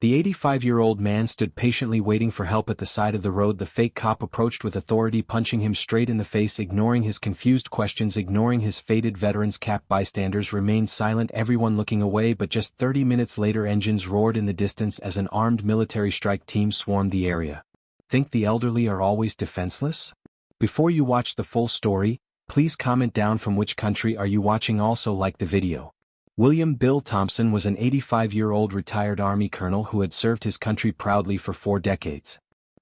The 85-year-old man stood patiently waiting for help at the side of the road. The fake cop approached with authority, punching him straight in the face, ignoring his confused questions, ignoring his faded veteran's cap. Bystanders remained silent, everyone looking away, but just 30 minutes later engines roared in the distance as an armed military strike team swarmed the area. Think the elderly are always defenseless? Before you watch the full story, please comment down from which country are you watching. Also like the video. William Bill Thompson was an 85-year-old retired Army colonel who had served his country proudly for 4 decades.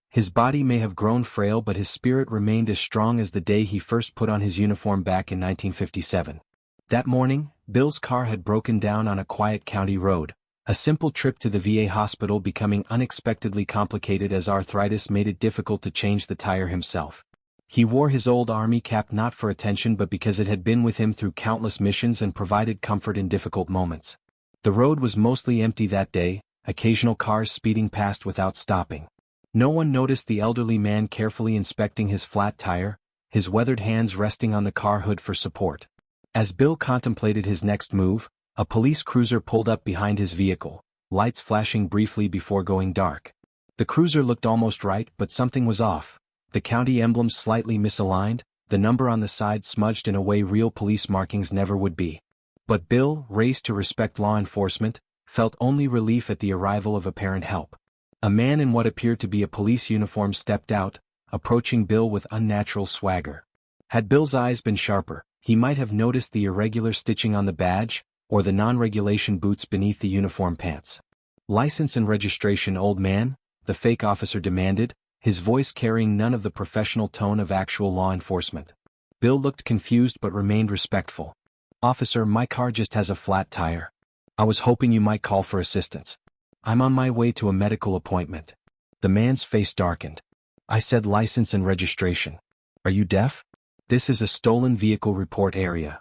His body may have grown frail, but his spirit remained as strong as the day he first put on his uniform back in 1957. That morning, Bill's car had broken down on a quiet county road, a simple trip to the VA hospital becoming unexpectedly complicated as arthritis made it difficult to change the tire himself. He wore his old Army cap not for attention but because it had been with him through countless missions and provided comfort in difficult moments. The road was mostly empty that day, occasional cars speeding past without stopping. No one noticed the elderly man carefully inspecting his flat tire, his weathered hands resting on the car hood for support. As Bill contemplated his next move, a police cruiser pulled up behind his vehicle, lights flashing briefly before going dark. The cruiser looked almost right, but something was off. The county emblem slightly misaligned, the number on the side smudged in a way real police markings never would be. But Bill, raised to respect law enforcement, felt only relief at the arrival of apparent help. A man in what appeared to be a police uniform stepped out, approaching Bill with unnatural swagger. Had Bill's eyes been sharper, he might have noticed the irregular stitching on the badge, or the non-regulation boots beneath the uniform pants. "License and registration, old man?" the fake officer demanded, his voice carrying none of the professional tone of actual law enforcement. Bill looked confused but remained respectful. "Officer, my car just has a flat tire. I was hoping you might call for assistance. I'm on my way to a medical appointment." The man's face darkened. "I said license and registration. Are you deaf? This is a stolen vehicle report area."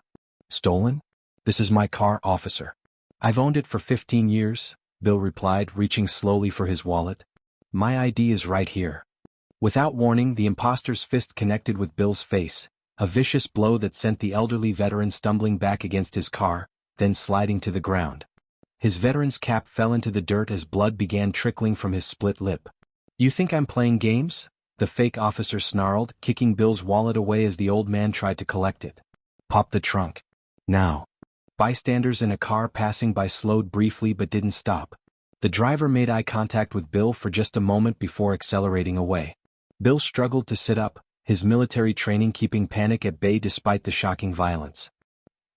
"Stolen? This is my car, officer. I've owned it for 15 years, Bill replied, reaching slowly for his wallet. "My ID is right here." Without warning, the imposter's fist connected with Bill's face, a vicious blow that sent the elderly veteran stumbling back against his car, then sliding to the ground. His veteran's cap fell into the dirt as blood began trickling from his split lip. "You think I'm playing games?" the fake officer snarled, kicking Bill's wallet away as the old man tried to collect it. "Pop the trunk. Now." Bystanders in a car passing by slowed briefly but didn't stop. The driver made eye contact with Bill for just a moment before accelerating away. Bill struggled to sit up, his military training keeping panic at bay despite the shocking violence.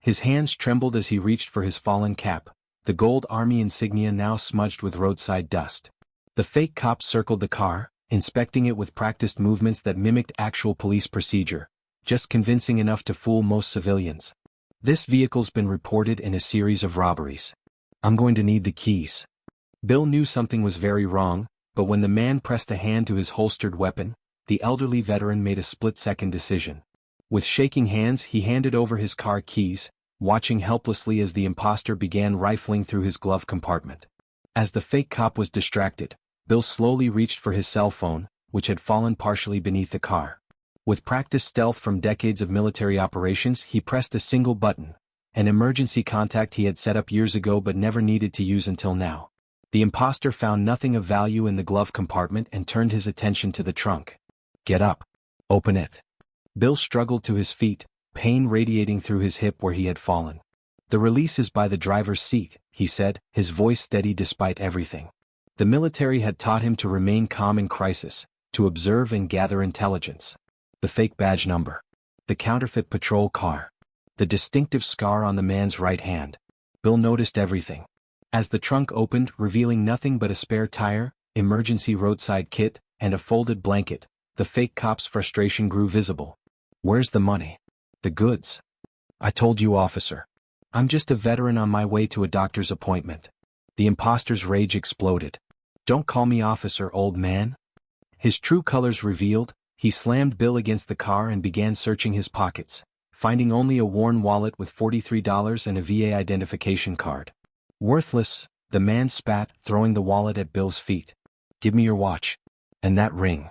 His hands trembled as he reached for his fallen cap, the gold Army insignia now smudged with roadside dust. The fake cop circled the car, inspecting it with practiced movements that mimicked actual police procedure, just convincing enough to fool most civilians. "This vehicle's been reported in a series of robberies. I'm going to need the keys." Bill knew something was very wrong, but when the man pressed a hand to his holstered weapon, the elderly veteran made a split-second decision. With shaking hands, he handed over his car keys, watching helplessly as the imposter began rifling through his glove compartment. As the fake cop was distracted, Bill slowly reached for his cell phone, which had fallen partially beneath the car. With practiced stealth from decades of military operations, he pressed a single button, an emergency contact he had set up years ago but never needed to use until now. The imposter found nothing of value in the glove compartment and turned his attention to the trunk. "Get up. Open it." Bill struggled to his feet, pain radiating through his hip where he had fallen. "The release is by the driver's seat," he said, his voice steady despite everything. The military had taught him to remain calm in crisis, to observe and gather intelligence. The fake badge number. The counterfeit patrol car. The distinctive scar on the man's right hand. Bill noticed everything. As the trunk opened, revealing nothing but a spare tire, emergency roadside kit, and a folded blanket, the fake cop's frustration grew visible. "Where's the money? The goods?" "I told you, officer. I'm just a veteran on my way to a doctor's appointment." The imposter's rage exploded. "Don't call me officer, old man." His true colors revealed, he slammed Bill against the car and began searching his pockets, finding only a worn wallet with $43 and a VA identification card. "Worthless," the man spat, throwing the wallet at Bill's feet. "Give me your watch. And that ring."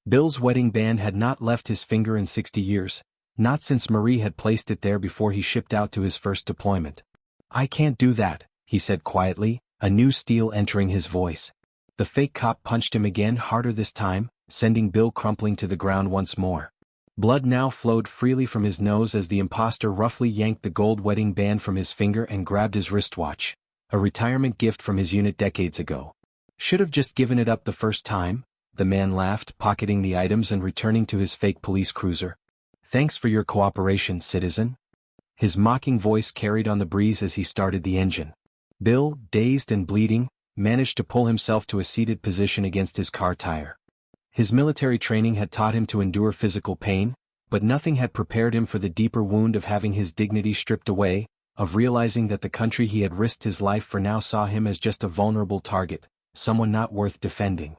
Bill's wedding band had not left his finger in 60 years, not since Marie had placed it there before he shipped out to his first deployment. "I can't do that," he said quietly, a new steel entering his voice. The fake cop punched him again, harder this time, sending Bill crumpling to the ground once more. Blood now flowed freely from his nose as the imposter roughly yanked the gold wedding band from his finger and grabbed his wristwatch, a retirement gift from his unit decades ago. Should have just given it up the first time, the man laughed, pocketing the items and returning to his fake police cruiser. Thanks for your cooperation, citizen. His mocking voice carried on the breeze as he started the engine. Bill, dazed and bleeding, managed to pull himself to a seated position against his car tire. His military training had taught him to endure physical pain, but nothing had prepared him for the deeper wound of having his dignity stripped away, of realizing that the country he had risked his life for now saw him as just a vulnerable target, someone not worth defending.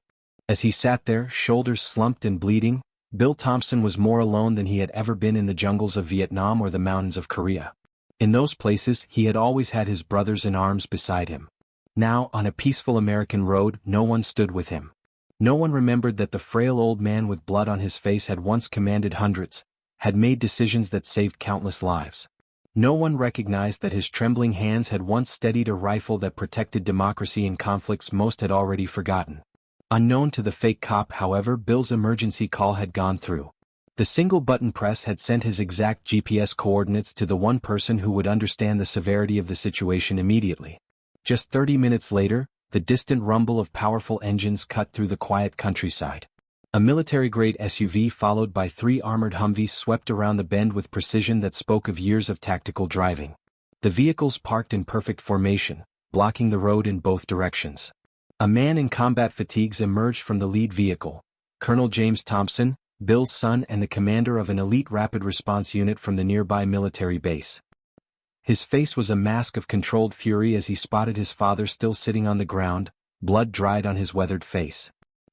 As he sat there, shoulders slumped and bleeding, Bill Thompson was more alone than he had ever been in the jungles of Vietnam or the mountains of Korea. In those places, he had always had his brothers in arms beside him. Now, on a peaceful American road, no one stood with him. No one remembered that the frail old man with blood on his face had once commanded hundreds, had made decisions that saved countless lives. No one recognized that his trembling hands had once steadied a rifle that protected democracy in conflicts most had already forgotten. Unknown to the fake cop, however, Bill's emergency call had gone through. The single button press had sent his exact GPS coordinates to the one person who would understand the severity of the situation immediately. Just 30 minutes later, the distant rumble of powerful engines cut through the quiet countryside. A military-grade SUV followed by 3 armored Humvees swept around the bend with precision that spoke of years of tactical driving. The vehicles parked in perfect formation, blocking the road in both directions. A man in combat fatigues emerged from the lead vehicle, Colonel James Thompson, Bill's son and the commander of an elite rapid response unit from the nearby military base. His face was a mask of controlled fury as he spotted his father still sitting on the ground, blood dried on his weathered face.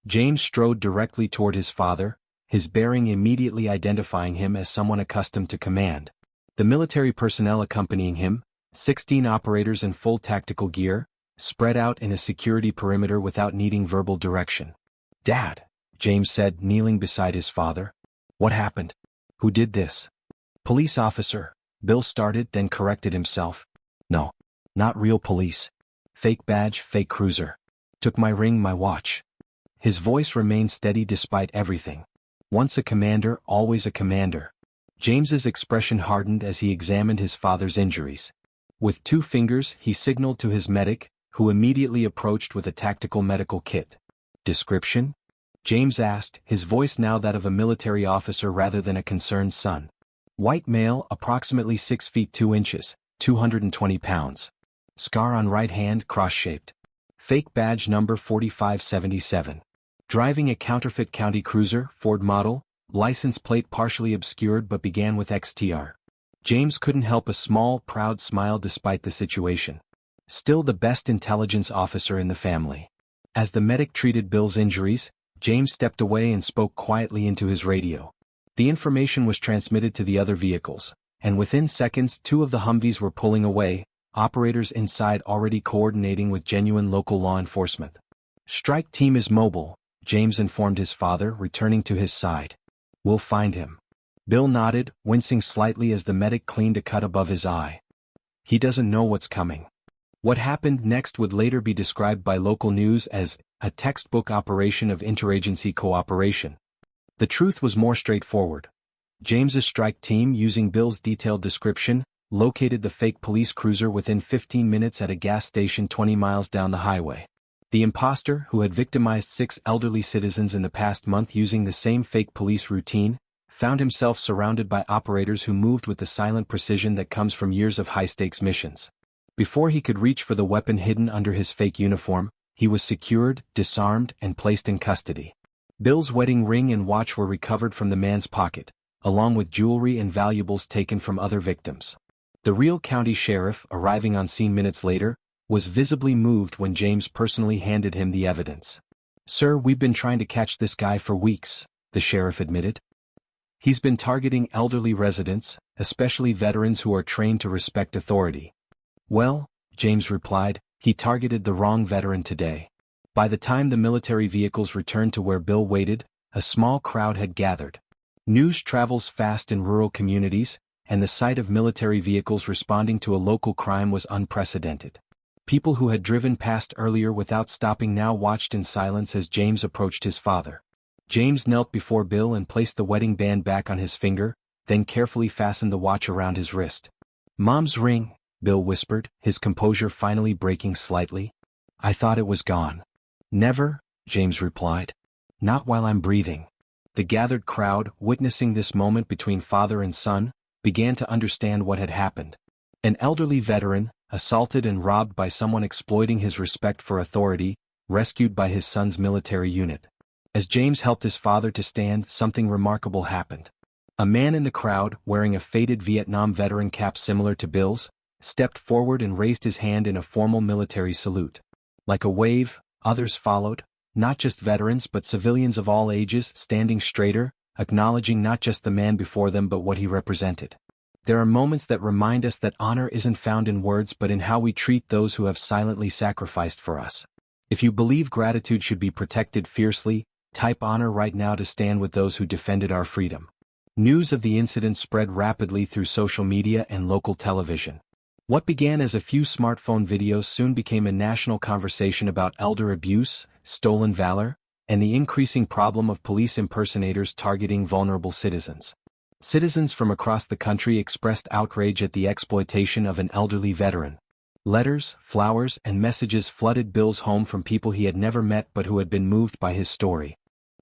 James strode directly toward his father, his bearing immediately identifying him as someone accustomed to command. The military personnel accompanying him, 16 operators in full tactical gear, spread out in a security perimeter without needing verbal direction. "Dad," James said, kneeling beside his father. "What happened? Who did this?" "Police officer," Bill started, then corrected himself. "No, not real police. Fake badge, fake cruiser. Took my ring, my watch." His voice remained steady despite everything. Once a commander, always a commander. James's expression hardened as he examined his father's injuries. With 2 fingers, he signaled to his medic, who immediately approached with a tactical medical kit. "Description?" James asked, his voice now that of a military officer rather than a concerned son. "White male, approximately 6 feet 2 inches, 220 pounds. Scar on right hand, cross-shaped. Fake badge number 4577. Driving a counterfeit county cruiser, Ford model, license plate partially obscured but began with XTR. James couldn't help a small, proud smile despite the situation. Still the best intelligence officer in the family. As the medic treated Bill's injuries, James stepped away and spoke quietly into his radio. The information was transmitted to the other vehicles, and within seconds 2 of the Humvees were pulling away, operators inside already coordinating with genuine local law enforcement. "Strike team is mobile," James informed his father, returning to his side. "We'll find him." Bill nodded, wincing slightly as the medic cleaned a cut above his eye. He doesn't know what's coming. What happened next would later be described by local news as a textbook operation of interagency cooperation. The truth was more straightforward. James's strike team, using Bill's detailed description, located the fake police cruiser within 15 minutes at a gas station 20 miles down the highway. The imposter, who had victimized 6 elderly citizens in the past month using the same fake police routine, found himself surrounded by operators who moved with the silent precision that comes from years of high-stakes missions. Before he could reach for the weapon hidden under his fake uniform, he was secured, disarmed, and placed in custody. Bill's wedding ring and watch were recovered from the man's pocket, along with jewelry and valuables taken from other victims. The real county sheriff, arriving on scene minutes later, was visibly moved when James personally handed him the evidence. "Sir, we've been trying to catch this guy for weeks," the sheriff admitted. "He's been targeting elderly residents, especially veterans who are trained to respect authority." "Well," James replied, "he targeted the wrong veteran today." By the time the military vehicles returned to where Bill waited, a small crowd had gathered. News travels fast in rural communities, and the sight of military vehicles responding to a local crime was unprecedented. People who had driven past earlier without stopping now watched in silence as James approached his father. James knelt before Bill and placed the wedding band back on his finger, then carefully fastened the watch around his wrist. "Mom's ring," Bill whispered, his composure finally breaking slightly. "I thought it was gone." "Never," James replied. "Not while I'm breathing." The gathered crowd, witnessing this moment between father and son, began to understand what had happened. An elderly veteran, assaulted and robbed by someone exploiting his respect for authority, rescued by his son's military unit. As James helped his father to stand, something remarkable happened. A man in the crowd, wearing a faded Vietnam veteran cap similar to Bill's, stepped forward and raised his hand in a formal military salute. Like a wave, others followed, not just veterans but civilians of all ages, standing straighter, acknowledging not just the man before them but what he represented. There are moments that remind us that honor isn't found in words but in how we treat those who have silently sacrificed for us. If you believe gratitude should be protected fiercely, type honor right now to stand with those who defended our freedom. News of the incident spread rapidly through social media and local television. What began as a few smartphone videos soon became a national conversation about elder abuse, stolen valor, and the increasing problem of police impersonators targeting vulnerable citizens. Citizens from across the country expressed outrage at the exploitation of an elderly veteran. Letters, flowers, and messages flooded Bill's home from people he had never met but who had been moved by his story.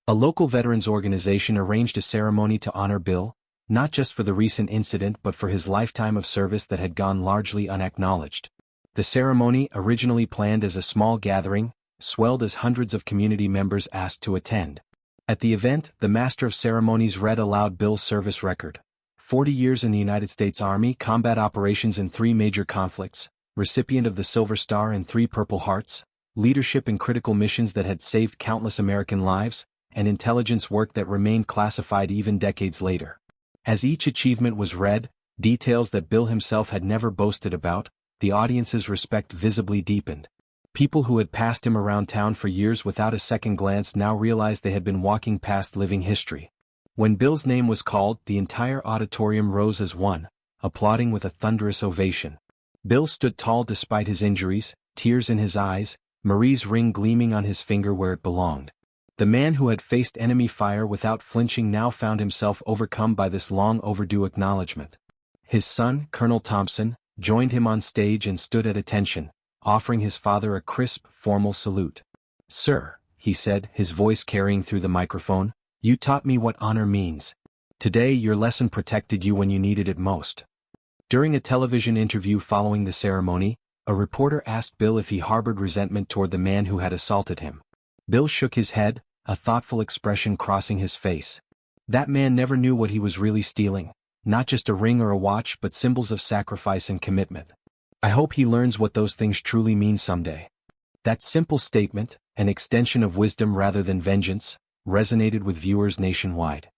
A local veterans organization arranged a ceremony to honor Bill, not just for the recent incident but for his lifetime of service that had gone largely unacknowledged. The ceremony, originally planned as a small gathering, swelled as hundreds of community members asked to attend. At the event, the Master of Ceremonies read aloud Bill's service record. 40 years in the United States Army, combat operations in 3 major conflicts, recipient of the Silver Star and 3 Purple Hearts, leadership in critical missions that had saved countless American lives, and intelligence work that remained classified even decades later. As each achievement was read, details that Bill himself had never boasted about, the audience's respect visibly deepened. People who had passed him around town for years without a second glance now realized they had been walking past living history. When Bill's name was called, the entire auditorium rose as one, applauding with a thunderous ovation. Bill stood tall despite his injuries, tears in his eyes, Marie's ring gleaming on his finger where it belonged. The man who had faced enemy fire without flinching now found himself overcome by this long-overdue acknowledgement. His son, Colonel Thompson, joined him on stage and stood at attention, offering his father a crisp, formal salute. "Sir," he said, his voice carrying through the microphone, "you taught me what honor means. Today your lesson protected you when you needed it most." During a television interview following the ceremony, a reporter asked Bill if he harbored resentment toward the man who had assaulted him. Bill shook his head, a thoughtful expression crossing his face. That man never knew what he was really stealing, not just a ring or a watch but symbols of sacrifice and commitment. I hope he learns what those things truly mean someday. That simple statement, an extension of wisdom rather than vengeance, resonated with viewers nationwide.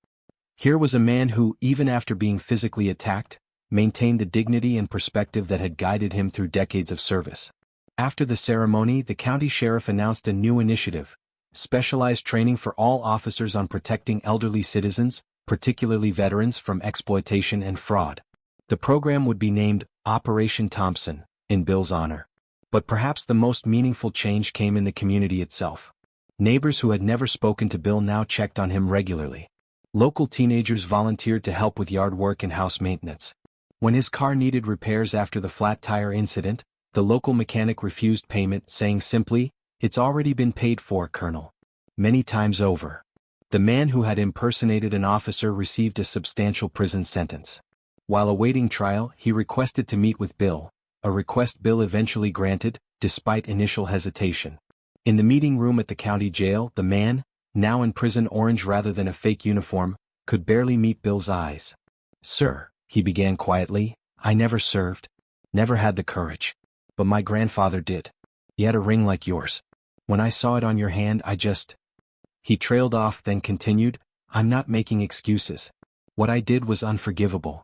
Here was a man who, even after being physically attacked, maintained the dignity and perspective that had guided him through decades of service. After the ceremony, the county sheriff announced a new initiative: specialized training for all officers on protecting elderly citizens, particularly veterans, from exploitation and fraud. The program would be named Operation Thompson, in Bill's honor. But perhaps the most meaningful change came in the community itself. Neighbors who had never spoken to Bill now checked on him regularly. Local teenagers volunteered to help with yard work and house maintenance. When his car needed repairs after the flat tire incident, the local mechanic refused payment, saying simply, "It's already been paid for, Colonel. Many times over." The man who had impersonated an officer received a substantial prison sentence. While awaiting trial, he requested to meet with Bill, a request Bill eventually granted, despite initial hesitation. In the meeting room at the county jail, the man, now in prison orange rather than a fake uniform, could barely meet Bill's eyes. "Sir," he began quietly, "I never served. Never had the courage. But my grandfather did. He had a ring like yours. When I saw it on your hand, I just..." He trailed off, then continued, "I'm not making excuses. What I did was unforgivable."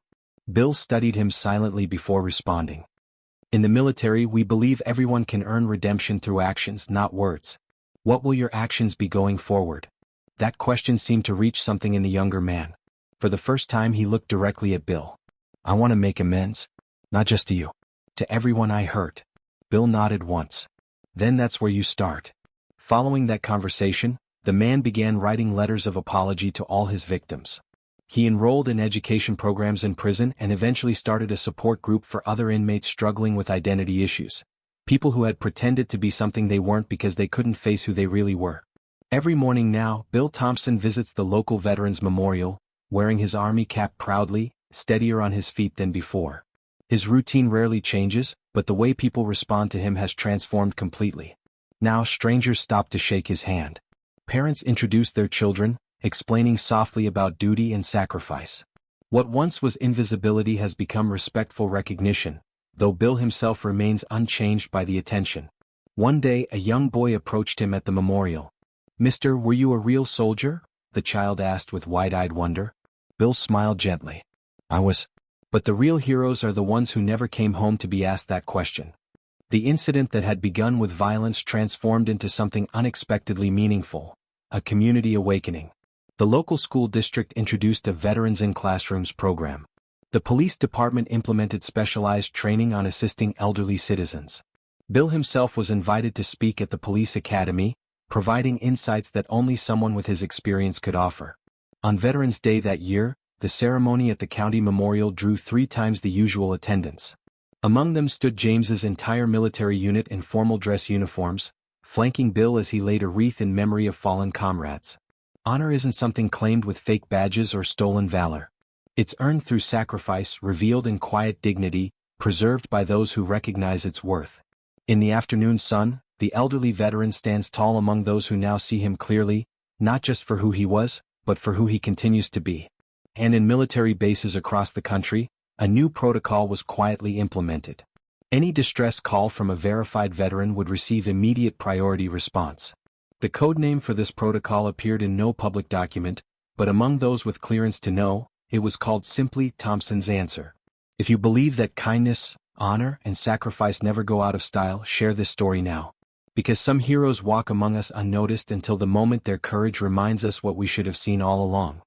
Bill studied him silently before responding. "In the military, we believe everyone can earn redemption through actions, not words. What will your actions be going forward?" That question seemed to reach something in the younger man. For the first time he looked directly at Bill. "I want to make amends. Not just to you. To everyone I hurt. Bill nodded once. Then that's where you start. Following that conversation, the man began writing letters of apology to all his victims. He enrolled in education programs in prison and eventually started a support group for other inmates struggling with identity issues. People who had pretended to be something they weren't because they couldn't face who they really were. Every morning now, Bill Thompson visits the local Veterans Memorial, wearing his army cap proudly, steadier on his feet than before. His routine rarely changes, but the way people respond to him has transformed completely. Now strangers stop to shake his hand. Parents introduce their children, explaining softly about duty and sacrifice. What once was invisibility has become respectful recognition, though Bill himself remains unchanged by the attention. One day a young boy approached him at the memorial. "Mister, were you a real soldier?" the child asked with wide-eyed wonder. Bill smiled gently. "I was." But the real heroes are the ones who never came home to be asked that question. The incident that had begun with violence transformed into something unexpectedly meaningful, a community awakening. The local school district introduced a Veterans in Classrooms program. The police department implemented specialized training on assisting elderly citizens. Bill himself was invited to speak at the police academy, providing insights that only someone with his experience could offer. On Veterans Day that year, the ceremony at the county memorial drew 3 times the usual attendance. Among them stood James's entire military unit in formal dress uniforms, flanking Bill as he laid a wreath in memory of fallen comrades. Honor isn't something claimed with fake badges or stolen valor. It's earned through sacrifice, revealed in quiet dignity, preserved by those who recognize its worth. In the afternoon sun, the elderly veteran stands tall among those who now see him clearly, not just for who he was, but for who he continues to be. And in military bases across the country, a new protocol was quietly implemented. Any distress call from a verified veteran would receive immediate priority response. The code name for this protocol appeared in no public document, but among those with clearance to know, it was called simply Thompson's Answer. If you believe that kindness, honor, and sacrifice never go out of style, share this story now. Because some heroes walk among us unnoticed until the moment their courage reminds us what we should have seen all along.